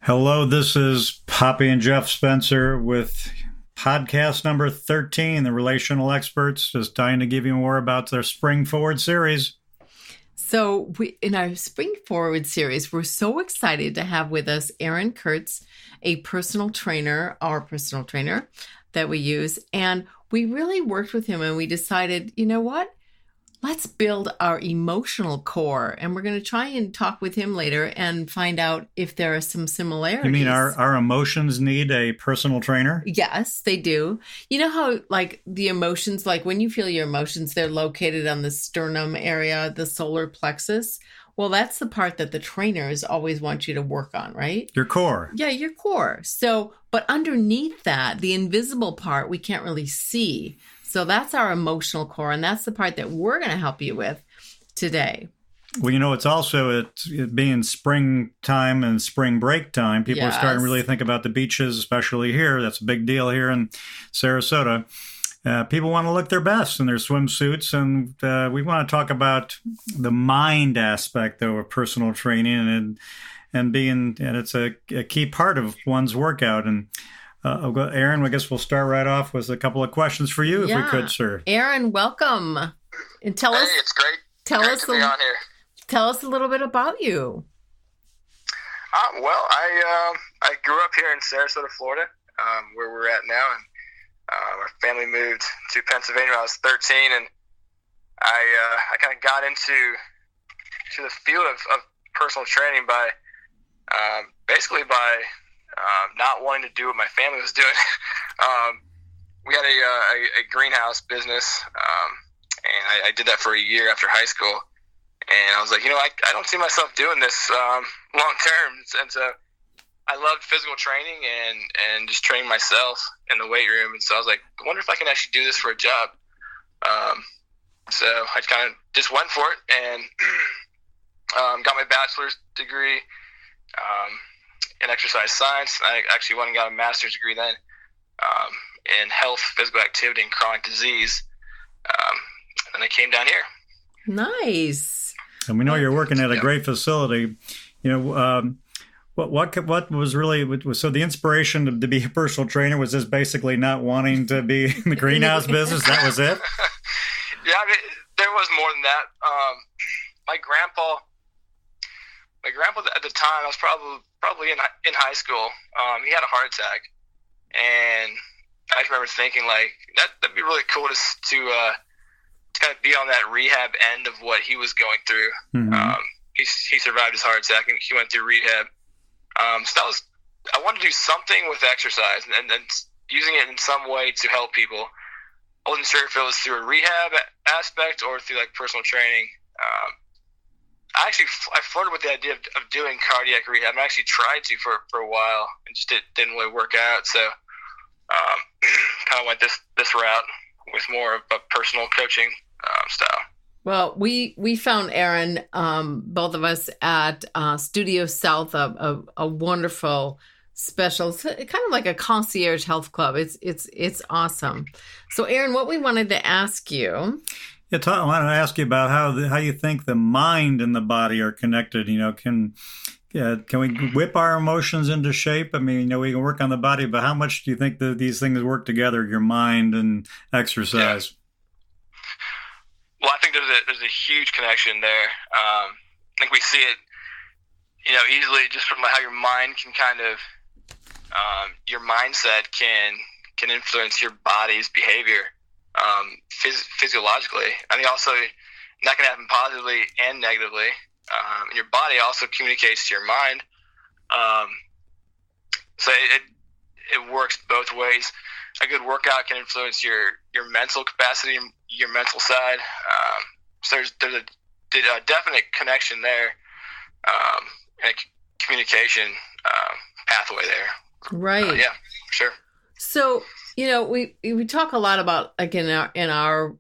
Hello, this is Poppy and Geoff Spencer with podcast number 13, the Relational Experts, just dying to give you more about their Spring Forward series. So in our Spring Forward series, we're so excited to have with us Aaron Kurtz, our personal trainer that we use. And we really worked with him and we decided, you know what? Let's build our emotional core. And we're going to try and talk with him later and find out if there are some similarities. You mean our emotions need a personal trainer? Yes, they do. You know how the emotions, when you feel your emotions, they're located on the sternum area, the solar plexus. Well, that's the part that the trainers always want you to work on, right? Your core. Yeah, your core. So, but underneath that, the invisible part, we can't really see. So that's our emotional core, and that's the part that we're going to help you with today. Well, it's also it being springtime and spring break time. People are starting to really think about the beaches, especially here. That's a big deal here in Sarasota. People want to look their best in their swimsuits, and we want to talk about the mind aspect, though, of personal training and it's a key part of one's workout. And Aaron, I guess we'll start right off with a couple of questions for you, if we could, sir. Aaron, welcome. And tell us. It's great. Great to be on here. Tell us a little bit about you. I grew up here in Sarasota, Florida, where we're at now, and our family moved to Pennsylvania when I was 13, and I kind of got into the field of personal training by not wanting to do what my family was doing. We had a greenhouse business, and I did that for a year after high school. And I was like, I don't see myself doing this long term. And so I loved physical training and just training myself in the weight room. And so I was like, I wonder if I can actually do this for a job. So I kind of just went for it and got my bachelor's degree in exercise science. I actually went and got a master's degree then in health, physical activity, and chronic disease. And I came down here. Nice. And we know you're working at a great facility. What was really so the inspiration to be a personal trainer was just basically not wanting to be in the greenhouse business? That was it? Yeah, there was more than that. My grandpa at the time, I was probably in high school. He had a heart attack, and I remember thinking that'd be really cool to kind of be on that rehab end of what he was going through. Mm-hmm. He survived his heart attack and he went through rehab. So I wanted to do something with exercise and using it in some way to help people. I wasn't sure if it was through a rehab aspect or through personal training. I flirted with the idea of doing cardiac rehab. I actually tried to for a while and just didn't really work out. So kind of went this route with more of a personal coaching style. Well, we found Aaron, both of us at Studio South, a wonderful special, kind of like a concierge health club. It's awesome. So, Aaron, what we wanted to ask you. Yeah, I want to ask you about how you think the mind and the body are connected. Can we whip our emotions into shape? I mean, we can work on the body, but how much do you think that these things work together, your mind and exercise? Yeah. Well, I think there's a huge connection there. I think we see it, easily just from how your mind can kind of, your mindset can influence your body's behavior physiologically. I think also that can happen positively and negatively. And your body also communicates to your mind. So it works both ways. A good workout can influence your mental capacity, your mental side. So there's a definite connection there, and a communication pathway there. Right. Yeah, sure. So we talk a lot about in our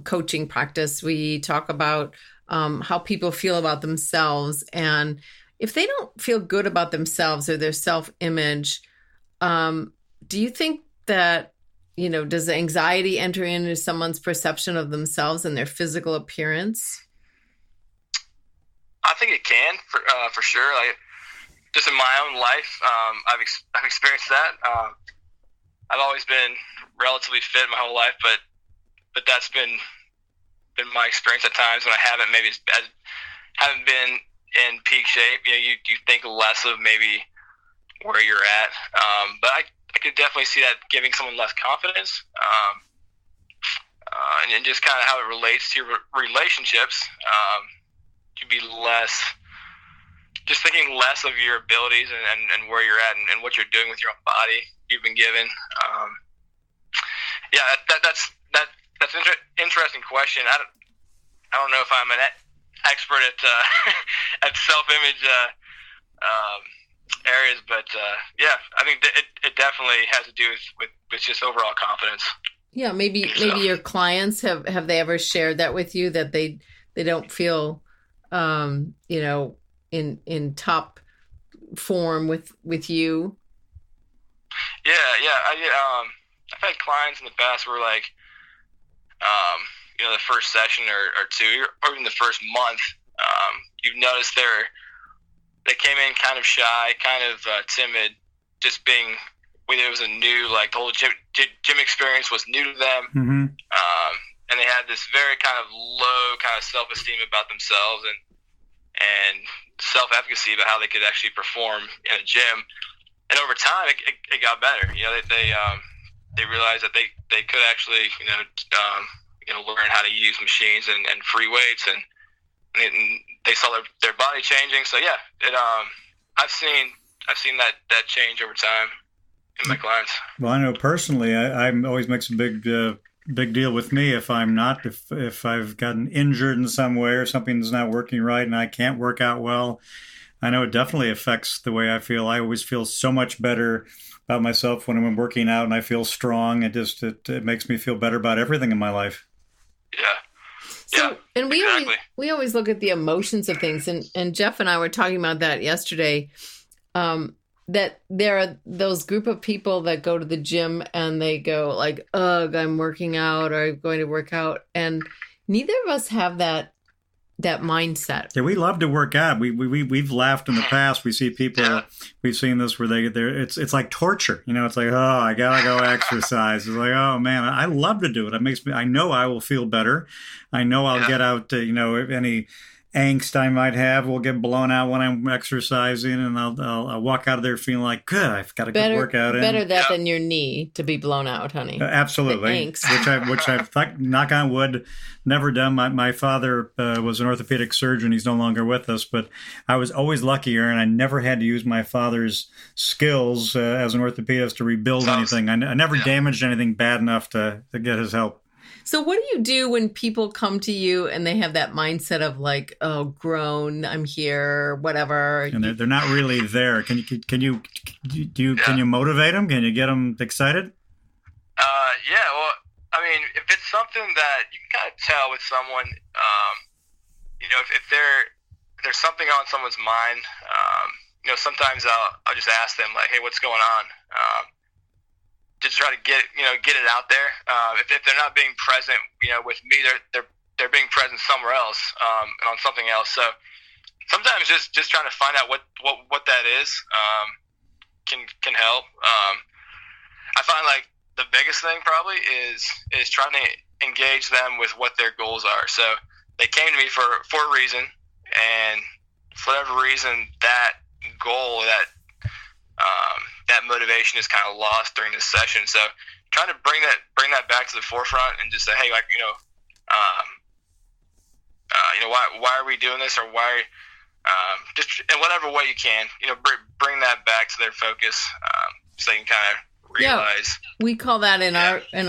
coaching practice. We talk about how people feel about themselves, and if they don't feel good about themselves or their self-image, do you think that, does anxiety enter into someone's perception of themselves and their physical appearance? I think it can, for sure. just in my own life, I've experienced that. I've always been relatively fit my whole life, but that's been my experience at times when I haven't been in peak shape. You think less of maybe where you're at, but I could definitely see that giving someone less confidence, and just kind of how it relates to your relationships. To be just thinking less of your abilities and where you're at and what you're doing with your own body you've been given. That's an interesting question. I don't know if I'm an expert at at self-image areas, but I think it definitely has to do with just overall confidence. Yeah, maybe your clients have they ever shared that with you, that they don't feel in top form with you? I've had clients in the past where like the first session or two, or even the first month, you've noticed they came in kind of shy, kind of timid, just being, whether it was a new, like the whole gym experience was new to them. Mm-hmm. And they had this very kind of low kind of self-esteem about themselves and self-efficacy about how they could actually perform in a gym. And over time, it got better. They realized that they could actually, learn how to use machines and free weights, and they saw their body changing. So I've seen that change over time in my clients. Well, I know personally, I always makes a big deal with me if I've gotten injured in some way or something's not working right and I can't work out well. I know it definitely affects the way I feel. I always feel so much better about myself when I'm working out and I feel strong. It makes me feel better about everything in my life. Yeah. So, and we always look at the emotions of things, and Geoff and I were talking about that yesterday. That there are those group of people that go to the gym and they go like, "Ugh, I'm working out," or "I'm going to work out," and neither of us have that mindset. Yeah, we love to work out. We've laughed in the past. We see people. We've seen this where it's like torture. It's like, oh, I gotta go exercise. It's like, oh man, I love to do it. It makes me. I know I will feel better. I know I'll get out. Any angst I might have will get blown out when I'm exercising, and I'll walk out of there feeling like, good, I've got a good workout in. Better that than your knee to be blown out, honey. Absolutely. Which I've knock on wood, never done. My father was an orthopedic surgeon. He's no longer with us, but I was always luckier, and I never had to use my father's skills as an orthopedist to rebuild anything. I never damaged anything bad enough to get his help. So what do you do when people come to you and they have that mindset of like, oh, grown, I'm here, whatever, and they're not really there? Can you motivate them? Can you get them excited? Well, I mean, if it's something that you can kind of tell with someone, if there's something on someone's mind, sometimes I'll just ask them like, hey, what's going on? Just try to get it out there. If they're not being present, with me, they're being present somewhere else, and on something else. So sometimes just trying to find out what that is can help. I find like the biggest thing probably is trying to engage them with what their goals are. So they came to me for a reason, and for whatever reason, that goal, that motivation is kind of lost during this session. So trying to bring that back to the forefront and just say, hey, like, why are we doing this, or why, just in whatever way you can, bring that back to their focus, so they can kind of realize. Yeah, we call that in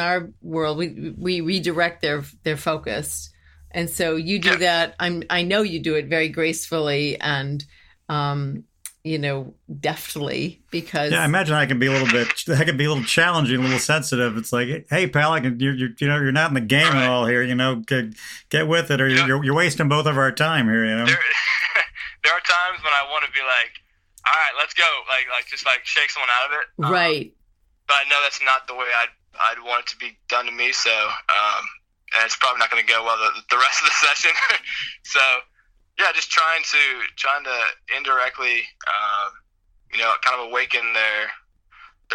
our world, we redirect their focus. And so you do that. I know you do it very gracefully and, deftly, because I imagine I can be a little challenging, a little sensitive. It's like, hey, pal, you're not in the game at all here. Get with it, or you're wasting both of our time here. There are times when I want to be like, all right, let's go, like just like shake someone out of it, right? But I know that's not the way I'd want it to be done to me. So, and it's probably not going to go well the rest of the session. So. Yeah, just trying to indirectly kind of awaken their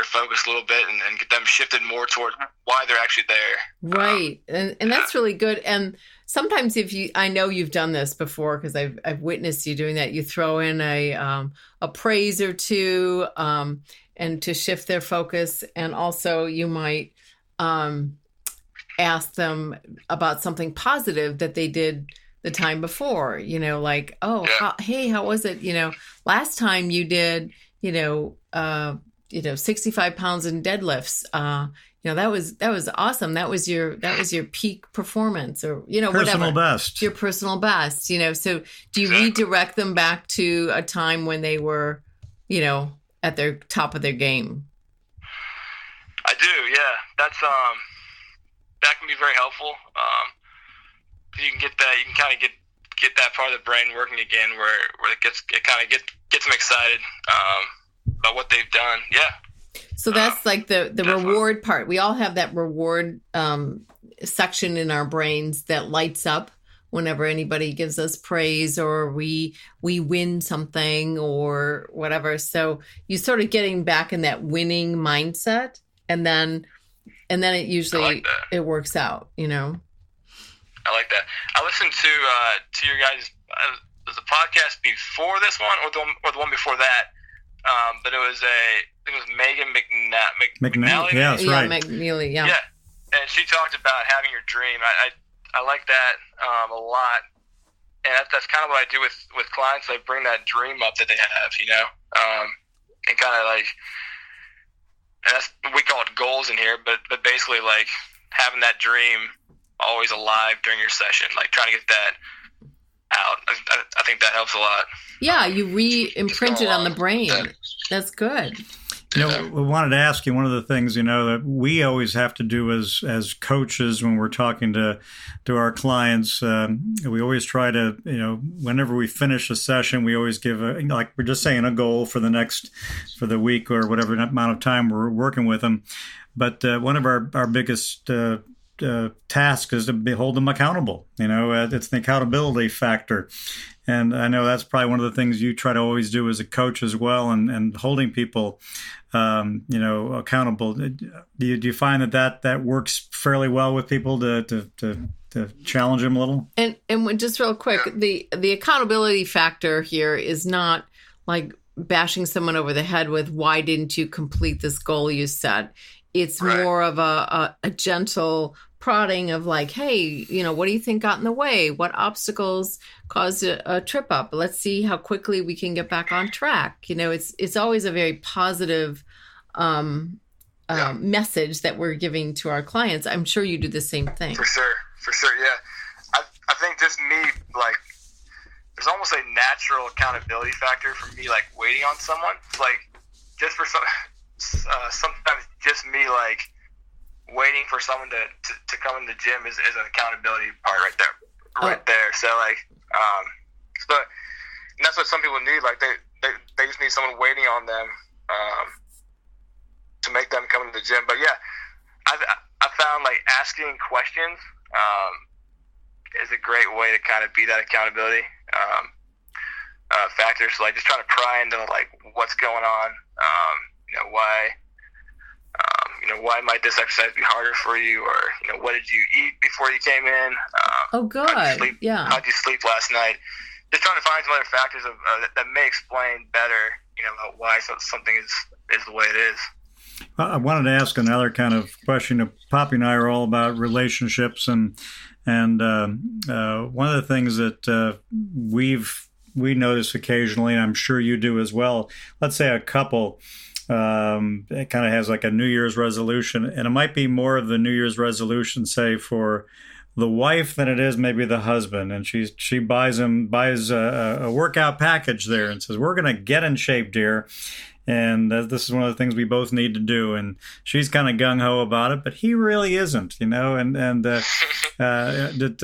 focus a little bit and get them shifted more toward why they're actually there. Right. And that's really good. And sometimes I know you've done this before because I've witnessed you doing that. You throw in a praise or two, and to shift their focus. And also you might, ask them about something positive that they did the time before, like, how was it? Last time you did, 65 pounds in deadlifts. That was awesome. That was your peak performance, or personal best. Your personal best. So do you redirect them back to a time when they were, at their top of their game? I do. Yeah, that's that can be very helpful. You can get that. You can kind of get that part of the brain working again, where it kind of gets them excited about what they've done. Yeah. So that's like the reward part. We all have that reward section in our brains that lights up whenever anybody gives us praise or we win something or whatever. So you sort of getting back in that winning mindset, and then it usually it works out. I like that. I listened to your guys' was the podcast before this one or the one before that. But it was Megan McNally. Yeah, that's right. McNeely, yeah. Yeah, and she talked about having your dream. I like that a lot, and that's kind of what I do with clients. I bring that dream up that they have, and kind of like, and that's, we call it goals in here, but basically like having that dream always alive during your session, like trying to get that out. I think that helps a lot. Yeah, you re-imprint it on the brain. That's good. We wanted to ask you one of the things, that we always have to do as coaches when we're talking to our clients. We always try to, whenever we finish a session, we always give like we're just saying, a goal for the week or whatever amount of time we're working with them. But one of our biggest task is to hold them accountable. It's the accountability factor. And I know that's probably one of the things you try to always do as a coach as well, and holding people, accountable. Do you find that works fairly well with people to challenge them a little? And just real quick, the accountability factor here is not like bashing someone over the head with, why didn't you complete this goal you set? It's more of a gentle prodding of like, hey, what do you think got in the way? What obstacles caused a trip up? Let's see how quickly we can get back on track. It's always a very positive message that we're giving to our clients. I'm sure you do the same thing. For sure. Yeah. I think just me, like, there's almost a natural accountability factor for me, like waiting on someone, like just for sometimes just me, like, waiting for someone to come in the gym is an accountability part right there. So like, and that's what some people need. Like they just need someone waiting on them to make them come to the gym. But yeah, I found like asking questions is a great way to kind of be that accountability factor. So like just trying to pry into like what's going on, why might this exercise be harder for you, or what did you eat before you came in? Good. How'd you sleep last night? Just trying to find some other factors that may explain better, why something is the way it is. I wanted to ask another kind of question. Poppy and I are all about relationships, and one of the things that we notice occasionally, and I'm sure you do as well. Let's say a couple. It kind of has like a New Year's resolution, and it might be more of the New Year's resolution, say, for the wife than it is maybe the husband. And she buys a workout package there and says, "We're going to get in shape, dear. And this is one of the things we both need to do." And she's kind of gung-ho about it, but he really isn't, and does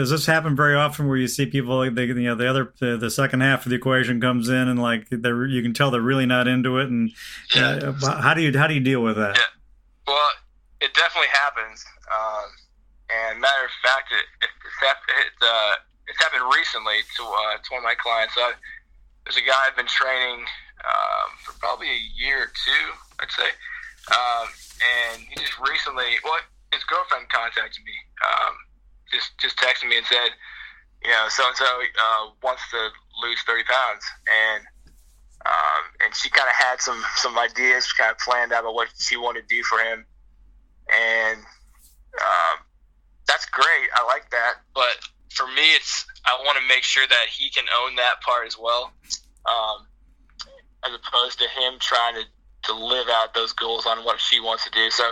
this happen very often where you see people, the second half of the equation comes in and like you can tell they're really not into it, and how do you deal with that? Yeah. Well, it definitely happens. And matter of fact, it's happened recently to one of my clients. There's a guy I've been training for probably a year or two, I'd say. And he just recently, his girlfriend contacted me, just texted me and said, so-and-so wants to lose 30 pounds. And she kind of had some ideas kind of planned out about what she wanted to do for him. And that's great. I like that. But for me, I want to make sure that he can own that part as well, as opposed to him trying to live out those goals on what she wants to do. So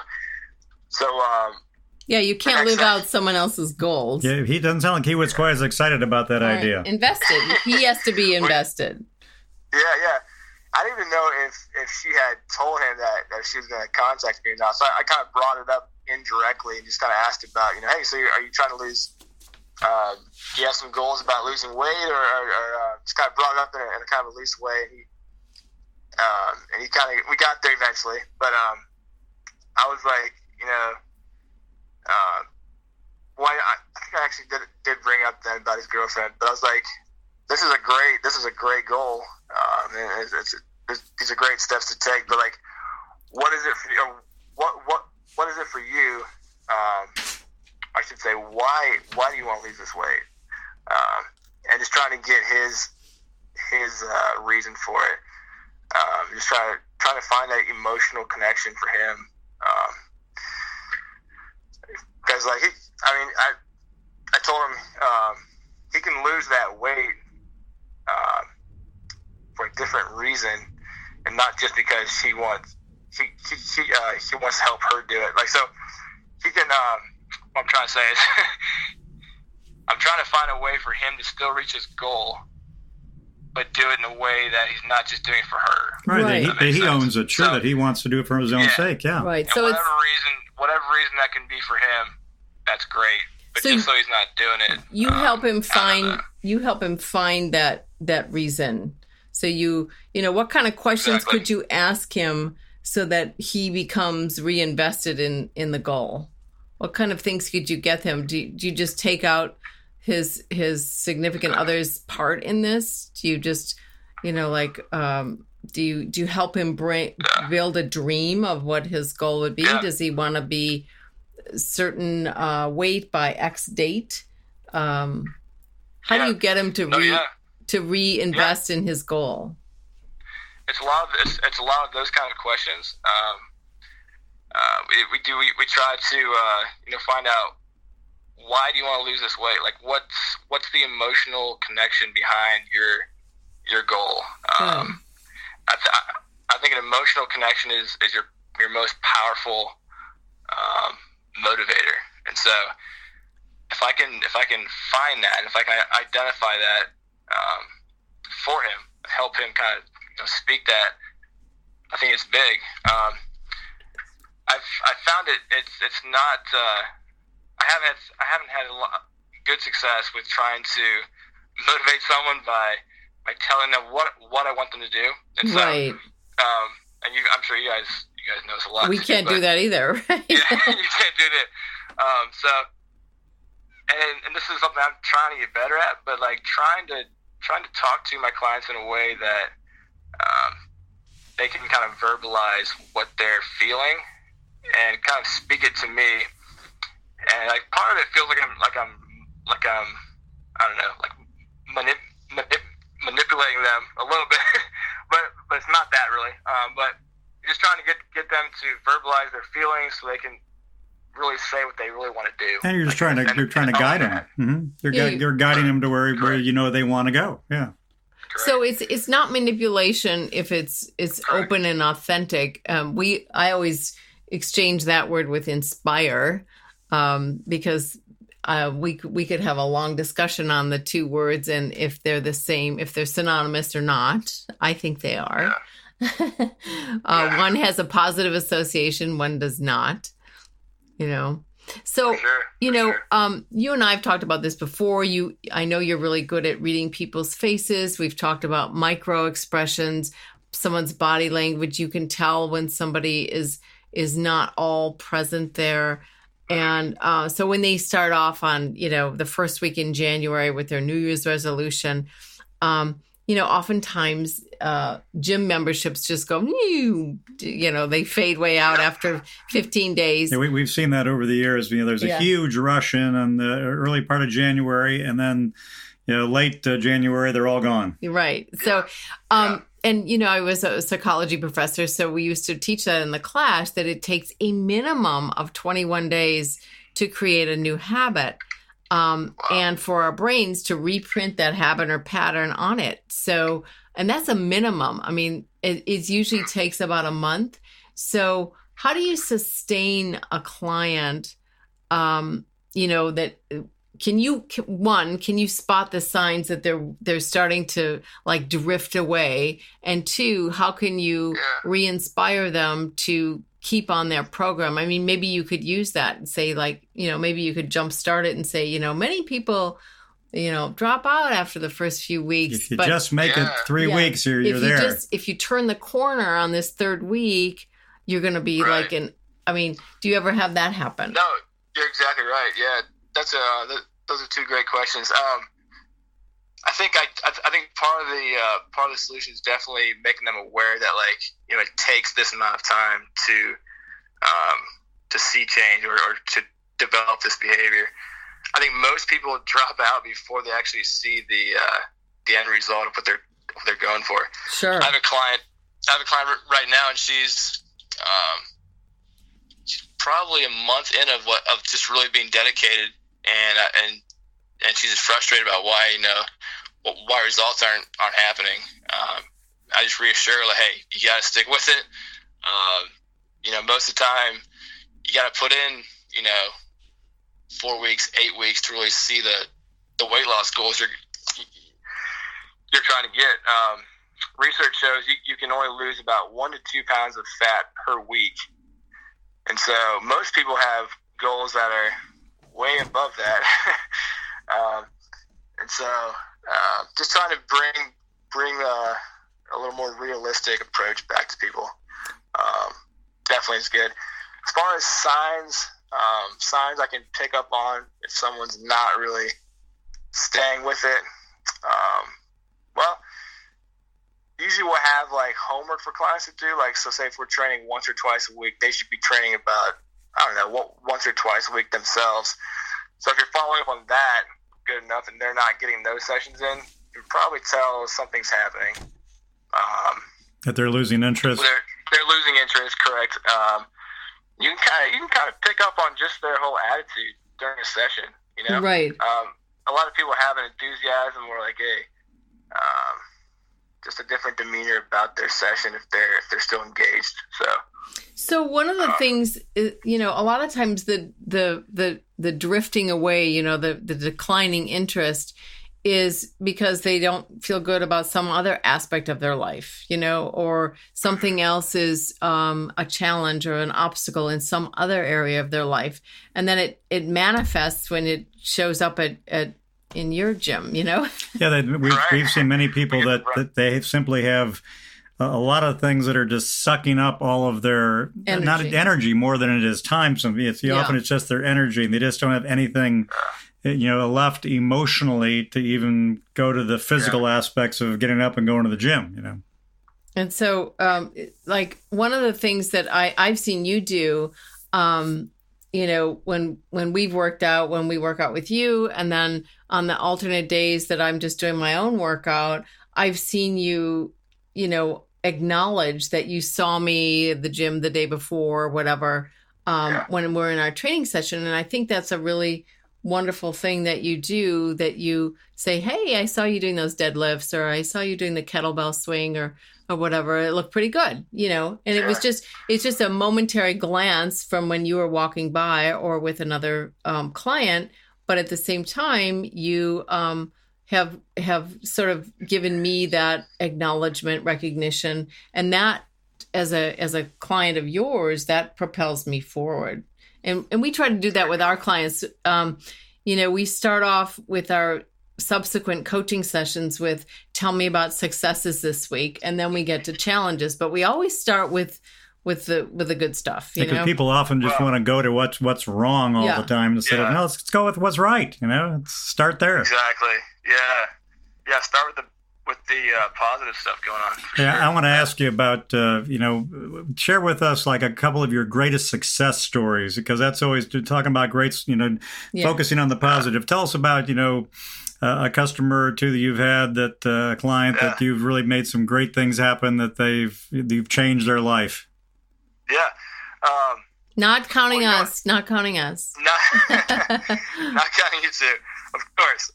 yeah, you can't live out someone else's goals. Yeah, he doesn't sound like he was quite as excited about that idea. Invested. He has to be invested. Yeah. I didn't even know if she had told him that she was going to contact me or not. So I kind of brought it up indirectly and just kind of asked about, hey, so are you trying to lose? Do you have some goals about losing weight, or just kind of brought it up in a kind of a loose way? And we got there eventually, but I was like, I think I actually did bring up then about his girlfriend, but I was like, this is a great goal. These are great steps to take, but like, what is it for you? What is it for you? I should say, why do you want to lose this weight? And just trying to get his reason for it. Just trying to find that emotional connection for him. Because I told him he can lose that weight for a different reason, and not just because he wants to help her do it. Like, so he can. What I'm trying to say is, I'm trying to find a way for him to still reach his goal, but do it in a way that he's not just doing it for her. Right. That he owns it. Sure, that he wants to do it for his own sake. Yeah. Right. And so whatever reason that can be for him, that's great. But just so he's not doing it. You help him find. You help him find that reason. So what kind of questions could you ask him so that he becomes reinvested in the goal? What kind of things could you get him? Do you just take out his significant other's part in this? Do you just, do you help him build a dream of what his goal would be? Yeah. Does he want to be certain weight by X date? How do you get him to reinvest in his goal? It's a lot of those kind of questions. We try to find out, why do you want to lose this weight? Like, what's the emotional connection behind your goal? I think an emotional connection is your most powerful motivator. And so if I can find that, and if I can identify that for him, help him kind of speak that, I think it's big. I've found it's not. I haven't had a lot good success with trying to motivate someone by telling them what I want them to do. And so, right. And I'm sure you guys know this a lot. We can't do that either, right? Yeah, you can't do that. So, and this is something I'm trying to get better at. But like trying to talk to my clients in a way that they can kind of verbalize what they're feeling and kind of speak it to me. And like part of it feels like I'm I don't know, like manipulating them a little bit, but it's not that really. But just trying to get them to verbalize their feelings so they can really say what they really want to do. And you're just trying to guide them. Mm-hmm. You're guiding them to where they want to go. Yeah. Correct. So it's not manipulation if it's open and authentic. I always exchange that word with inspire, because we could have a long discussion on the two words and if they're the same, if they're synonymous or not. I think they are. Yeah. One has a positive association, one does not. So, you and I have talked about this before. I know you're really good at reading people's faces. We've talked about micro expressions, someone's body language. You can tell when somebody is not all present there. And so when they start off on, the first week in January with their New Year's resolution, oftentimes gym memberships just go, they fade way out after 15 days. Yeah, we've seen that over the years. There's a huge rush in the early part of January, and then late January, they're all gone. Right. So, and, I was a psychology professor, so we used to teach that in the class, that it takes a minimum of 21 days to create a new habit. And for our brains to reprint that habit or pattern on it. So, and that's a minimum. I mean, it usually takes about a month. So how do you sustain a client, that can you spot the signs that they're starting to like drift away? And two, how can you re-inspire them to keep on their program? I mean, maybe you could use that and say, like, maybe you could jumpstart it and say, many people, drop out after the first few weeks. If you just make it 3 weeks, you're there. If you turn the corner on this third week, you're going to be like do you ever have that happen? No, you're exactly right. Yeah, that's those are two great questions. I think part of the solution is definitely making them aware that it takes this amount of time to see change or to develop this behavior. I think most people drop out before they actually see the end result of what they're going for. Sure. I have a client right now, and she's probably a month in of just really being dedicated, and she's just frustrated about why results aren't happening. I just reassure her, hey, you got to stick with it. Most of the time, you got to put in 4 weeks, 8 weeks to really see the weight loss goals you're trying to get. Research shows you can only lose about 1 to 2 pounds of fat per week, and so most people have goals that are way above that. And so just trying to bring a little more realistic approach back to people definitely is good. As far as signs I can pick up on if someone's not really staying with it, well, usually we'll have homework for clients to do. So say if we're training once or twice a week, they should be training about once or twice a week themselves. So if you're following up on that good enough and they're not getting those sessions in, you can probably tell something's happening. That they're losing interest. They're losing interest, correct. You can kind of pick up on just their whole attitude during a session. Right. A lot of people have an enthusiasm or just a different demeanor about their session if they're still engaged. So one of the things is, a lot of times the drifting away, the declining interest is because they don't feel good about some other aspect of their life, or something else is a challenge or an obstacle in some other area of their life. And then it manifests when it shows up in your gym, Yeah, we've seen many people that they simply have a lot of things that are just sucking up all of their not energy more than it is time. So often it's just their energy, and they just don't have anything left emotionally to even go to the physical aspects of getting up and going to the gym. And so one of the things that I've seen you do, when we've worked out, when we work out with you, and then on the alternate days that I'm just doing my own workout, I've seen you, acknowledge that you saw me at the gym the day before, whatever, when we're in our training session. And I think that's a really wonderful thing that you do, that you say, hey, I saw you doing those deadlifts, or I saw you doing the kettlebell swing or whatever. It looked pretty good, and it's just a momentary glance from when you were walking by or with another client. But at the same time, you have sort of given me that acknowledgement, recognition, and that as a client of yours, that propels me forward. And we try to do that with our clients. We start off with our subsequent coaching sessions with tell me about successes this week, and then we get to challenges. But we always start with the good stuff. Because people often just want to go to what's wrong all the time instead of let's go with what's right. Let's start there. Exactly. Yeah. Start with positive stuff going on. Yeah, sure. I want to ask you about, share with us like a couple of your greatest success stories, because that's always talking about great, focusing on the positive. Tell us about, a customer or two that you've had, that a client that you've really made some great things happen, that you've changed their life. Yeah. Not counting us. Not counting us. Not counting you too, of course.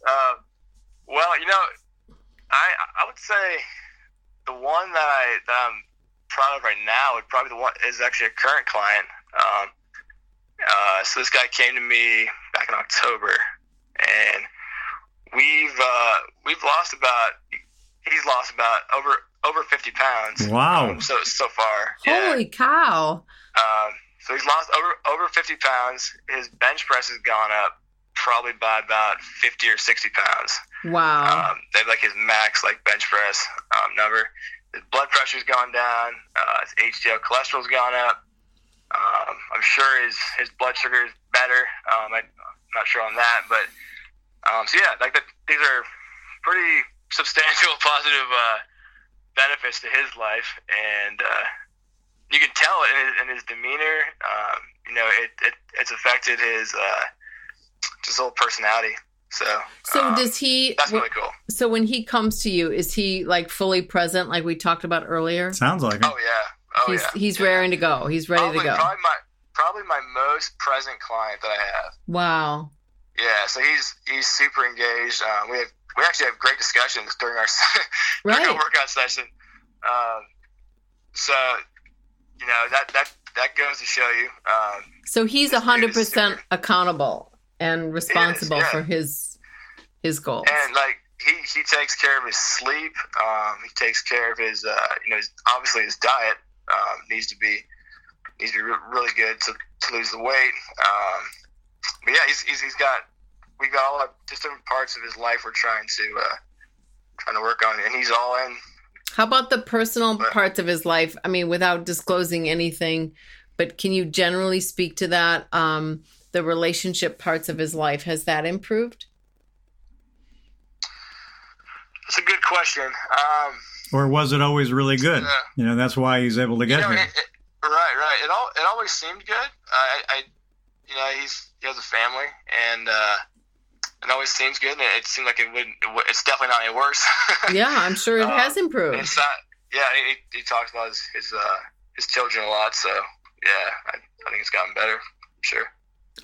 I would say the one that I'm proud of right now would probably is actually a current client. So this guy came to me back in October, and he's lost about over 50 pounds. Wow. So far. Holy cow. So he's lost over 50 pounds. His bench press has gone up probably by about 50 or 60 pounds. Wow. They have like his max bench press number. His blood pressure's gone down. His HDL cholesterol's gone up. I'm sure his blood sugar is better. I'm not sure on that, but these are pretty substantial positive benefits to his life, and you can tell it in his demeanor. It's affected his whole personality. So does he? That's really cool. So when he comes to you, is he like fully present, like we talked about earlier? Sounds like it. Oh yeah. He's raring to go. He's ready to go. Probably my most present client that I have. Wow. Yeah. So he's super engaged. We actually have great discussions during our right. workout session. That goes to show you. So he's 100% accountable and responsible for his goals. And he takes care of his sleep. He takes care of his obviously his diet needs to be really good to lose the weight. But yeah, we've got all just different parts of his life we're trying to work on, and he's all in. How about the personal parts of his life? I mean, without disclosing anything, but can you generally speak to that? The relationship parts of his life, has that improved? That's a good question. Or was it always really good? That's why he's able to get here. Right. It always seemed good. He has a family, and it always seems good. And it seemed like it's definitely not any worse. Yeah, I'm sure it has improved. It's not. Yeah, he talks about his children a lot. So yeah, I think it's gotten better. Sure.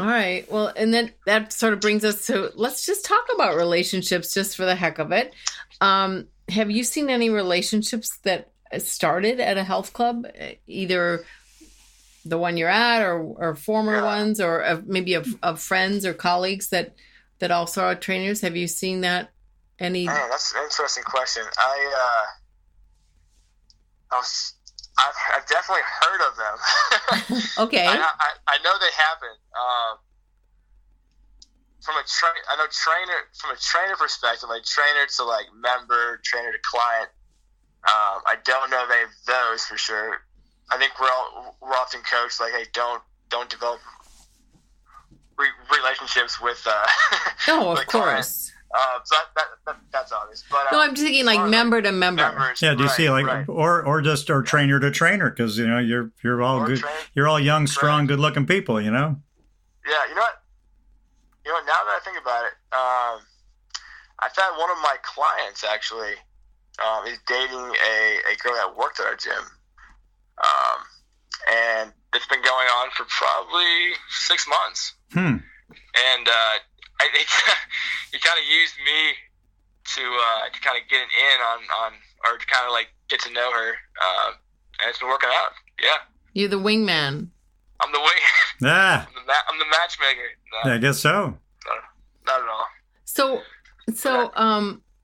All right. Well, and then that sort of brings us to, let's just talk about relationships just for the heck of it. Have you seen any relationships that started at a health club, either the one you're at or former ones, or maybe of friends or colleagues that also are trainers? Have you seen that? Any? Man, that's an interesting question. I've definitely heard of them. Okay. I know they happen. From a trainer perspective, like trainer to member, trainer to client. I don't know they have those for sure. I think we're often coached hey, don't develop relationships with. No, of course. So that's obvious. But no, I'm just thinking member to member. Members, yeah, do you see or trainer to trainer, because you're all good. You're all young, strong, good-looking people. Yeah, you know what? Now that I think about it, I've had one of my clients actually is dating a girl that worked at our gym, and it's been going on for probably 6 months. And he kind of used me to kind of get an in on or to kind of get to know her, and it's been working out. Yeah, you're the wingman. I'm the wing. Yeah, I'm the matchmaker. No, I guess so. Not at all. So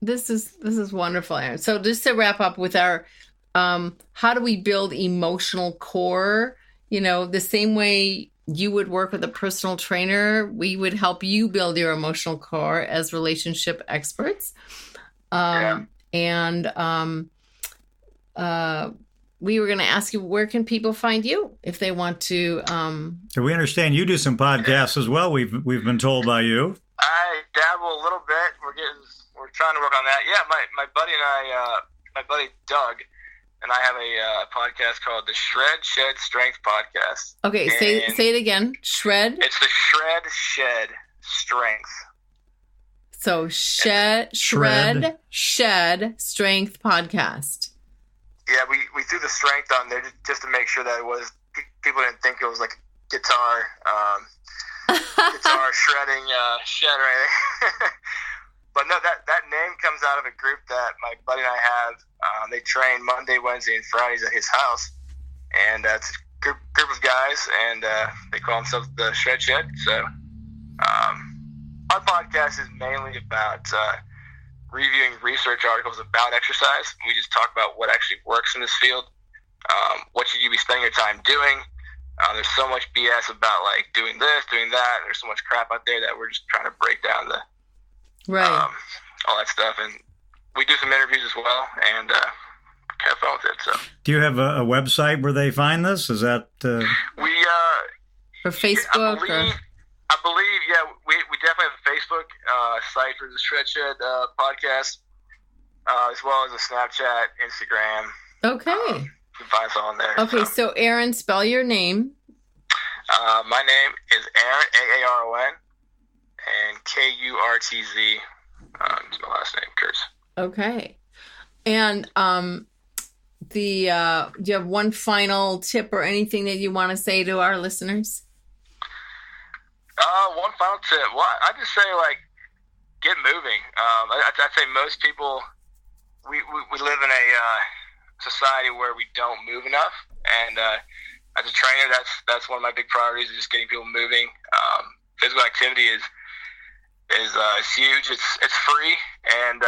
this is wonderful, Aaron. So just to wrap up with our how do we build emotional core? The same way you would work with a personal trainer, we would help you build your emotional core as relationship experts. And we were going to ask you, where can people find you if they want to? So we understand you do some podcasts as well. We've been told by you. I dabble a little bit. We're trying to work on that. Yeah, my buddy and I, my buddy Doug and I have a podcast called the Shred Shed Strength Podcast. Okay, say it again. Shred? It's the Shred Shed Strength. So Shred Shed Strength Podcast. Yeah, we threw the strength on there just to make sure that it was, people didn't think it was like a guitar shredding shed or anything. But no, that name comes out of a group that my buddy and I have. They train Monday, Wednesday, and Fridays at his house, and it's a group of guys, and they call themselves the Shred Shed. So our podcast is mainly about reviewing research articles about exercise. We just talk about what actually works in this field. What should you be spending your time doing? There's so much BS about like doing this, doing that. And there's so much crap out there that we're just trying to break down all that stuff. And we do some interviews as well, and have fun with it. So, do you have a website where they find this? Is that we or Facebook? I believe, yeah, we definitely have a Facebook site for the Shred Shed podcast, as well as a Snapchat, Instagram. Okay. You can find us all on there. Okay, so Aaron, spell your name. My name is Aaron, Aaron, and Kurtz. Is my last name, Kurtz. Okay. And do you have one final tip or anything that you want to say to our listeners? One final tip. Well, I just say, like, get moving. I'd say most people, we live in a society where we don't move enough, and as a trainer, that's one of my big priorities, is just getting people moving. Physical activity is huge. It's free, and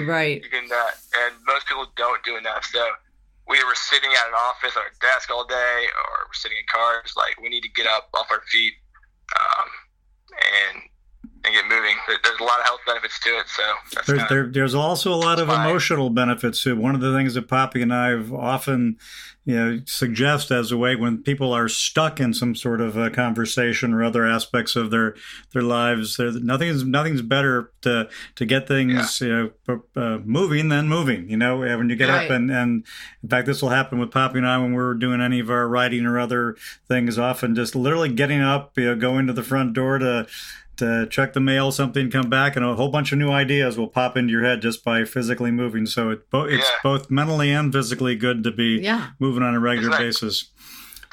right. You can, and most people don't do enough. So we were sitting at an office or a desk all day, or we're sitting in cars. Like, we need to get up off our feet and get moving. There's a lot of health benefits to it. So there's also a lot of emotional benefits too. One of the things that Poppy and I have often suggest as a way when people are stuck in some sort of a conversation or other aspects of their lives, nothing's better to get things moving than moving. When you get up and in fact, this will happen with Poppy and I when we're doing any of our writing or other things. Often just literally getting up, going to the front door to check the mail, something come back, and a whole bunch of new ideas will pop into your head just by physically moving. So it's both mentally and physically good to be moving on a regular basis.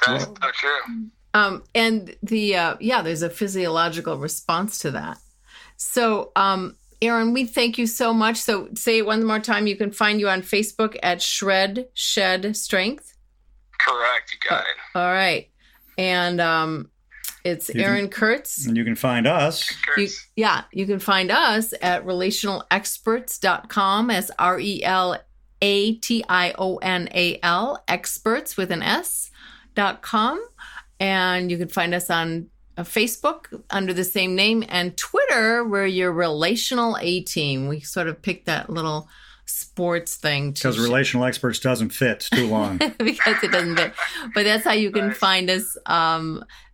That's so true. And there's a physiological response to that. So, Aaron, we thank you so much. So say it one more time. You can find you on Facebook at Shred Shed Strength. Correct. You got it. All right. And, it's Aaron Kurtz. And you can find us. You can find us at relationalexperts.com as RELATIONAL, experts with an S.com. And you can find us on Facebook under the same name, and Twitter, where you're Relational A-Team. We sort of picked that little sports thing. Because Relational Experts doesn't fit. It's too long. Because it doesn't fit. But that's how you can find us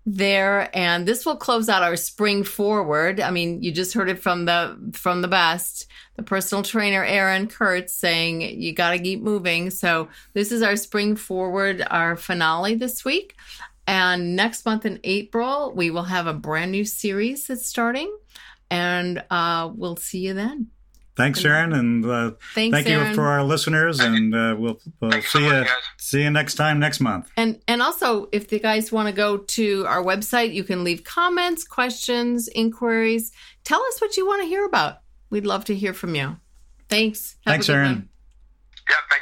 there. And this will close out our spring forward. I mean, you just heard it from the best, the personal trainer Aaron Kurtz, saying you got to keep moving. So this is our spring forward, our finale this week. And next month in April, we will have a brand new series that's starting, and we'll see you then. Thanks, Aaron, and thank you for our listeners, and we'll see you next month. And also, if the guys want to go to our website, you can leave comments, questions, inquiries. Tell us what you want to hear about. We'd love to hear from you. Thanks. Thanks, Aaron. Yeah, thank you.